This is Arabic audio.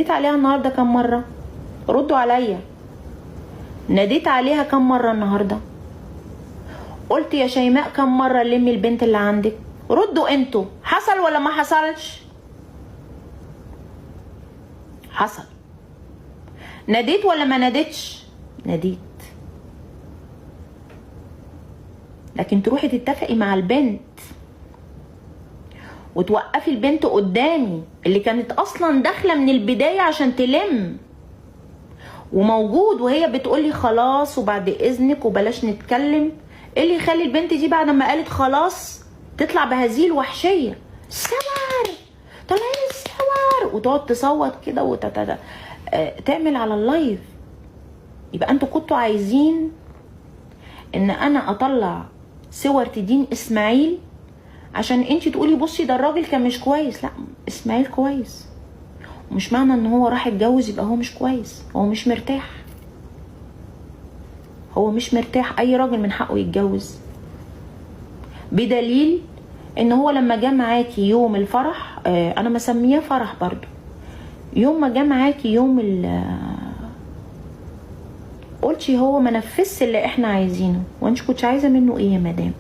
ناديت عليها النهارده كم مره؟ ردوا عليا. ناديت عليها كم مره النهارده؟ قلت يا شيماء كم مره لمي البنت اللي عندك؟ ردوا انتوا. حصل ولا ما حصلش؟ حصل. ناديت ولا ما ناديتش؟ ناديت. لكن تروحي تتفقي مع البنت وتوقفي البنت قدامي اللي كانت اصلا داخله من البدايه عشان تلم وموجود، وهي بتقولي خلاص وبعد اذنك وبلاش نتكلم. ايه اللي يخلي البنت دي بعد ما قالت خلاص تطلع بهذه الوحشيه؟ صور، طلعي لي الصور، وتقعد تصوت كده تعمل على اللايف. يبقى انتوا كنتوا عايزين ان انا اطلع صور تدين اسماعيل عشان انتي تقولي بصي ده الراجل كان مش كويس. لا، اسماعيل كويس، ومش معنى ان هو راح يتجوز يبقى هو مش كويس. هو مش مرتاح، هو مش مرتاح. اي راجل من حقه يتجوز، بدليل ان هو لما جه معاكي يوم الفرح، انا مسميه فرح برضو، يوم ما جه معاكي يوم قلتي هو ما نفذش اللي احنا عايزينه. وانت كنتش عايزه منه ايه يا مدام؟